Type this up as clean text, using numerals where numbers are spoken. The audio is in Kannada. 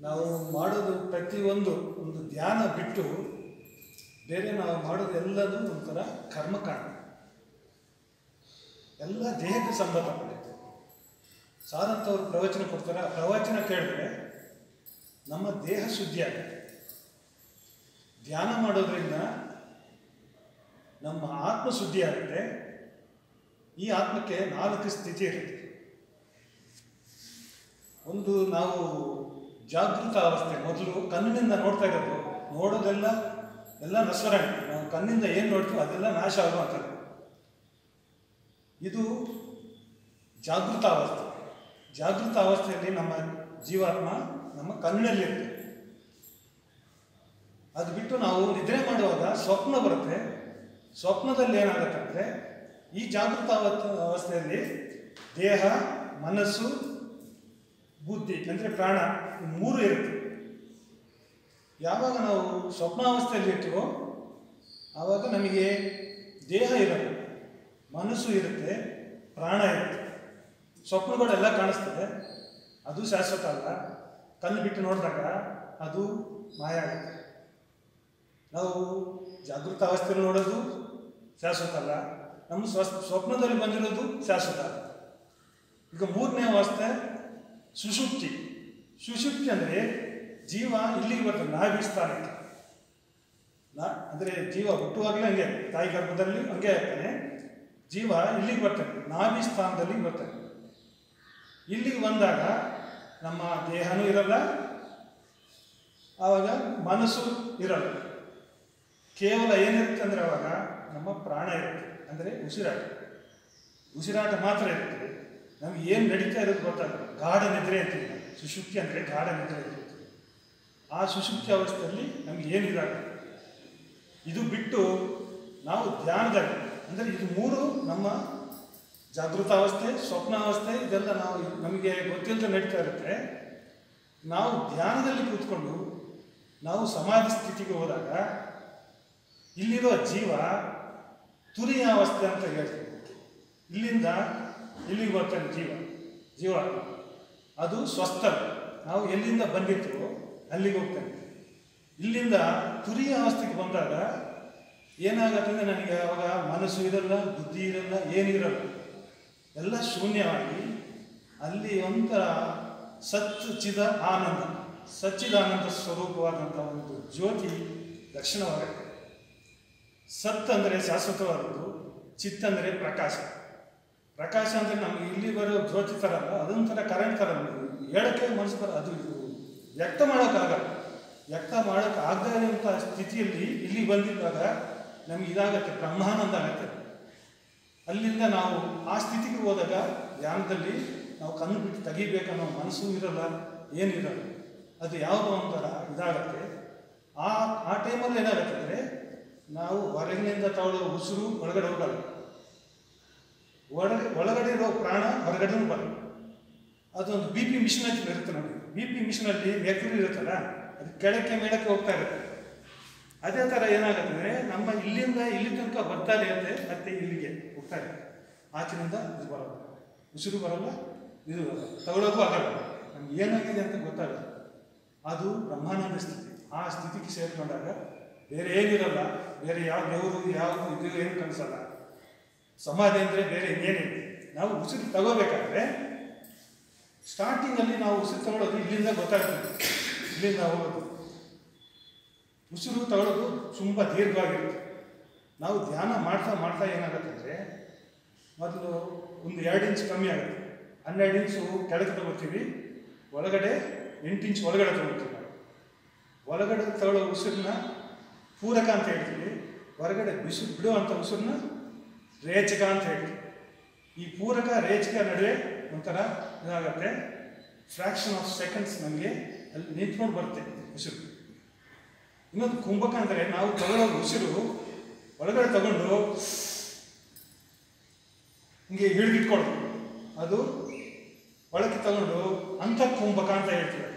ನಾವು ಮಾಡೋದು ಪ್ರತಿಯೊಂದು ಒಂದು ಧ್ಯಾನ ಬಿಟ್ಟು ಬೇರೆ ನಾವು ಮಾಡೋದು ಎಲ್ಲದೂ ಒಂಥರ ಕರ್ಮಕಾಂಡ, ಎಲ್ಲ ದೇಹಕ್ಕೆ ಸಂಬಂಧಪಟ್ಟಿತ್ತು. ಸಾರಂತವ್ರು ಪ್ರವಚನ ಕೊಡ್ತಾರೆ, ಪ್ರವಚನ ಕೇಳಿದ್ರೆ ನಮ್ಮ ದೇಹ ಶುದ್ಧಿ ಆಗುತ್ತೆ. ಧ್ಯಾನ ಮಾಡೋದ್ರಿಂದ ನಮ್ಮ ಆತ್ಮ ಶುದ್ಧಿ ಆಗುತ್ತೆ. ಈ ಆತ್ಮಕ್ಕೆ 4 ಸ್ಥಿತಿ ಇರುತ್ತೆ. ಒಂದು, ನಾವು ಜಾಗೃತ ಅವಸ್ಥೆ, ಮೊದಲು ಕಣ್ಣಿನಿಂದ ನೋಡ್ತಾ ಇರೋದು, ನೋಡೋದೆಲ್ಲ ನಶ್ವರ. ನಾವು ಕಣ್ಣಿಂದ ಏನು ನೋಡ್ತೀವಿ ಅದೆಲ್ಲ ನಾಶ ಆಗುವಂಥದ್ದು. ಇದು ಜಾಗೃತ ಅವಸ್ಥೆ. ಜಾಗೃತ ಅವಸ್ಥೆಯಲ್ಲಿ ನಮ್ಮ ಜೀವಾತ್ಮ ನಮ್ಮ ಕಣ್ಣಿನಲ್ಲಿರುತ್ತೆ. ಅದು ಬಿಟ್ಟು ನಾವು ನಿದ್ರೆ ಮಾಡುವಾಗ ಸ್ವಪ್ನ ಬರುತ್ತೆ. ಸ್ವಪ್ನದಲ್ಲಿ ಏನಾಗುತ್ತೆ ಅಂದರೆ, ಈ ಜಾಗೃತ ಅವಸ್ಥೆಯಲ್ಲಿ ದೇಹ, ಮನಸ್ಸು, ಬುದ್ಧಿ ಅಂದರೆ ಪ್ರಾಣ, 3 ಇರುತ್ತೆ. ಯಾವಾಗ ನಾವು ಸ್ವಪ್ನಾವಸ್ಥೆಯಲ್ಲಿ ಇರ್ತೀವೋ ಆವಾಗ ನಮಗೆ ದೇಹ ಇರಲ್ಲ, ಮನಸ್ಸು ಇರುತ್ತೆ, ಪ್ರಾಣ ಇರುತ್ತೆ. ಸ್ವಪ್ನಗಳೆಲ್ಲ ಕಾಣಿಸ್ತದೆ, ಅದು ಶಾಶ್ವತ ಅಲ್ಲ. ಕಣ್ಣು ಬಿಟ್ಟು ನೋಡಿದಾಗ ಅದು ಮಾಯ ಆಗುತ್ತೆ. ನಾವು ಜಾಗೃತ ಅವಸ್ಥೆಯಲ್ಲಿ ನೋಡೋದು ಶಾಶ್ವತ ಅಲ್ಲ, ನಮ್ಮ ಸ್ವಪ್ನದಲ್ಲಿ ಬಂದಿರೋದು ಶಾಶ್ವತ ಅಲ್ಲ. ಈಗ 3ನೇ ಅವಸ್ಥೆ ಸುಷುಪ್ತಿ. ಸುಷುಪ್ತಿ ಅಂದರೆ ಜೀವ ಇಲ್ಲಿಗೆ ಬರ್ತದೆ, ನಾಭಿಸ್ಥಾನಕ್ಕೆ. ಅಂದರೆ ಜೀವ ಹುಟ್ಟುವಾಗಲೇ ಹಂಗೆ, ತಾಯಿ ಗರ್ಭದಲ್ಲಿ ಹಂಗೆ ಆಗ್ತಾನೆ. ಜೀವ ಇಲ್ಲಿಗೆ ಬರ್ತದೆ, ನಾಭಿಸ್ಥಾನದಲ್ಲಿ ಬರ್ತದೆ. ಇಲ್ಲಿಗೆ ಬಂದಾಗ ನಮ್ಮ ದೇಹನೂ ಇರಲ್ಲ, ಆವಾಗ ಮನಸ್ಸು ಇರಲ್ಲ. ಕೇವಲ ಏನಿರುತ್ತೆ ಅಂದರೆ ಆವಾಗ ನಮ್ಮ ಪ್ರಾಣ ಇರುತ್ತೆ, ಅಂದರೆ ಉಸಿರಾಟ ಮಾತ್ರ ಇರುತ್ತೆ. ನಮ್ಗೆ ಏನು ನಡೀತಾ ಇರೋದು ಗೊತ್ತಾಗಲ್ಲ. ಗಾಢ ನಿದ್ರೆ ಅಂತೀವಿ. ಸುಷುಪ್ತಿ ಅಂದರೆ ಗಾಢ ನಿದ್ರೆ ಇರುತ್ತೆ. ಆ ಸುಷುಪ್ತಿ ಅವಸ್ಥೆಯಲ್ಲಿ ನಮ್ಗೆ ಏನಿರಲ್ಲ. ಇದು ಬಿಟ್ಟು ನಾವು ಧ್ಯಾನದಲ್ಲಿ, ಅಂದರೆ ಇದು 3 ನಮ್ಮ ಜಾಗೃತ ಅವಸ್ಥೆ, ಸ್ವಪ್ನಾವಸ್ಥೆ, ಇದೆಲ್ಲ ನಾವು ನಮಗೆ ಗೊತ್ತಿಲ್ಲದೆ ನಡೀತಾ ಇರುತ್ತೆ. ನಾವು ಧ್ಯಾನದಲ್ಲಿ ಕೂತ್ಕೊಂಡು ನಾವು ಸಮಾಧಿ ಸ್ಥಿತಿಗೆ ಹೋದಾಗ ಇಲ್ಲಿರೋ ಜೀವ ತುರಿಯ ಅವಸ್ಥೆ ಅಂತ ಹೇಳ್ತೀವಿ. ಇಲ್ಲಿಂದ ಇಲ್ಲಿಗೆ ಬರ್ತಾನೆ ಜೀವ ಅದು ಸ್ವಸ್ಥ. ನಾವು ಎಲ್ಲಿಂದ ಬಂದಿರ್ತೀವೋ ಅಲ್ಲಿಗೆ ಹೋಗ್ತಾನೆ. ಇಲ್ಲಿಂದ ತುರಿಯ ಅವಸ್ಥೆಗೆ ಬಂದಾಗ ಏನಾಗುತ್ತೆ ಅಂದರೆ, ನನಗೆ ಆವಾಗ ಮನಸ್ಸು ಇರಲ್ಲ, ಬುದ್ಧಿ ಇರಲ್ಲ, ಏನಿರಲ್ಲ, ಎಲ್ಲ ಶೂನ್ಯವಾಗಿ ಅಲ್ಲಿ ಒಂಥರ ಸಚ್ಚಿದಾನಂದ ಸ್ವರೂಪವಾದಂಥ ಒಂದು ಜ್ಯೋತಿ ದರ್ಶನವಾಗುತ್ತೆ. ಸತ್ ಅಂದರೆ ಶಾಶ್ವತವಾದದ್ದು, ಚಿತ್ ಅಂದರೆ ಪ್ರಕಾಶ. ಪ್ರಕಾಶ ಅಂದರೆ ನಮಗೆ ಇಲ್ಲಿ ಬರೋ ಜ್ಯೋತಿ ಥರ ಅಲ್ಲ, ಅದೊಂಥರ ಕರೆಂಟ್ ಥರ. ಹೇಳೋಕ್ಕೆ ಮನಸ್ಸು ಬರ, ಅದು ವ್ಯಕ್ತ ಮಾಡೋಕ್ಕಾಗಲ್ಲ. ವ್ಯಕ್ತ ಮಾಡೋಕ್ಕಾಗದೇ ಇರೋಂಥ ಸ್ಥಿತಿಯಲ್ಲಿ ಇಲ್ಲಿ ಬಂದಿದ್ದಾಗ ನಮಗೆ ಇದಾಗತ್ತೆ, ಬ್ರಹ್ಮಾನಂದ ಆಗುತ್ತೆ. ಅಲ್ಲಿಂದ ನಾವು ಆ ಸ್ಥಿತಿಗೆ ಹೋದಾಗ ಧ್ಯಾನದಲ್ಲಿ ನಾವು ಕಣ್ಣು ಬಿಟ್ಟು ತೆಗಿಬೇಕನ್ನೋ ಮನಸ್ಸು ಇರಲ್ಲ, ಏನಿರಲ್ಲ. ಅದು ಯಾವುದೋ ಒಂಥರ ಇದಾಗತ್ತೆ. ಆ ಟೈಮಲ್ಲಿ ಏನಾಗುತ್ತೆ ಅಂದರೆ, ನಾವು ಹೊರಗಿನಿಂದ ತಗೊಳ್ಳೋ ಉಸಿರು ಒಳಗಡೆ ಹೋಗಲ್ಲ, ಒಳಗಡೆ ಇರೋ ಪ್ರಾಣ ಹೊರಗಡೆನೂ ಬರಲ್ಲ. ಅದೊಂದು BP ಮಿಷನ್ ಅಂತ ಇರುತ್ತೆ ನೋಡಿ. BP ಮಿಷನಲ್ಲಿ ಮೆಕ್ಯುರಿ ಇರುತ್ತಲ್ಲ, ಅದು ಕೆಳಕ್ಕೆ ಮೇಳಕ್ಕೆ ಹೋಗ್ತಾ ಇರುತ್ತೆ. ಅದೇ ಥರ ಏನಾಗುತ್ತೆ ಅಂದರೆ, ನಮ್ಮ ಇಲ್ಲಿಂದ ಇಲ್ಲಿ ತನಕ ಬರ್ತಾ ಇರುತ್ತೆ, ಮತ್ತೆ ಇಲ್ಲಿಗೆ ಹೋಗ್ತಾ ಇರುತ್ತೆ. ಆಚಿನಿಂದ ಇದು ಬರೋಲ್ಲ, ಉಸಿರು ಬರಲ್ಲ, ಇದು ತಗೊಳ್ಳೋಕ್ಕೂ ಆಗಲ್ಲ. ನಮ್ಗೆ ಏನಾಗಿದೆ ಅಂತ ಗೊತ್ತಾಗಲ್ಲ. ಅದು ಬ್ರಹ್ಮಾನಂದ ಸ್ಥಿತಿ. ಆ ಸ್ಥಿತಿಗೆ ಸೇರಿಕೊಂಡಾಗ ಬೇರೆ ಏನಿರಲ್ಲ, ಬೇರೆ ಯಾವ ದೇವರು ಯಾವುದು ಇದು ಏನು ಕಾಣಿಸಲ್ಲ. ಸಮಾಧಿ ಅಂದರೆ ಬೇರೆ ಏನಿದೆ. ನಾವು ಉಸಿರು ತಗೋಬೇಕಾದ್ರೆ ಸ್ಟಾರ್ಟಿಂಗಲ್ಲಿ ನಾವು ಉಸಿರು ತಗೊಳ್ಳೋದು ಇಲ್ಲಿಂದ ಗೊತ್ತಾಗ್ತದೆ, ಇಲ್ಲಿಂದ ಹೋಗೋದು. ಉಸಿರು ತಗೊಳ್ಳೋದು ತುಂಬ ದೀರ್ಘವಾಗಿರುತ್ತೆ. ನಾವು ಧ್ಯಾನ ಮಾಡ್ತಾ ಏನಾಗುತ್ತೆ ಅಂದರೆ, ಮೊದಲು ಒಂದು 2 ಇಂಚ್ ಕಮ್ಮಿ ಆಗುತ್ತೆ, 12 ಇಂಚು ಕೆಳಗೆ ತಗೋತೀವಿ, ಒಳಗಡೆ 8 ಇಂಚ್ ಒಳಗಡೆ ತಗೋತೀವಿ. ಒಳಗಡೆ ತಗೊಳ್ಳೋ ಉಸಿರನ್ನ ಪೂರಕ ಅಂತ ಹೇಳ್ತೀವಿ, ಹೊರಗಡೆ ಬಿಡುವಂಥ ಉಸಿರನ್ನ ರೇಚಕ ಅಂತ ಹೇಳ್ತೀವಿ. ಈ ಪೂರಕ ರೇಚಕ ನಡುವೆ ಒಂಥರ ಇದಾಗತ್ತೆ, ಫ್ರ್ಯಾಕ್ಷನ್ ಆಫ್ ಸೆಕೆಂಡ್ಸ್ ನಮಗೆ ಅಲ್ಲಿ ನಿಂತ್ಕೊಂಡು ಬರುತ್ತೆ ಉಸಿರು. ಇನ್ನೊಂದು ಕುಂಭಕ ಅಂದರೆ, ನಾವು ತಗೊಳ್ಳೋ ಉಸಿರು ಒಳಗಡೆ ತಗೊಂಡು ಹಿಂಗೆ ಹಿಡಿದಿಟ್ಕೊಳ್ತೀವಿ, ಅದು ಒಳಗೆ ತಗೊಂಡು ಅಂತ ಕುಂಭಕ ಅಂತ ಹೇಳ್ತೀವಿ.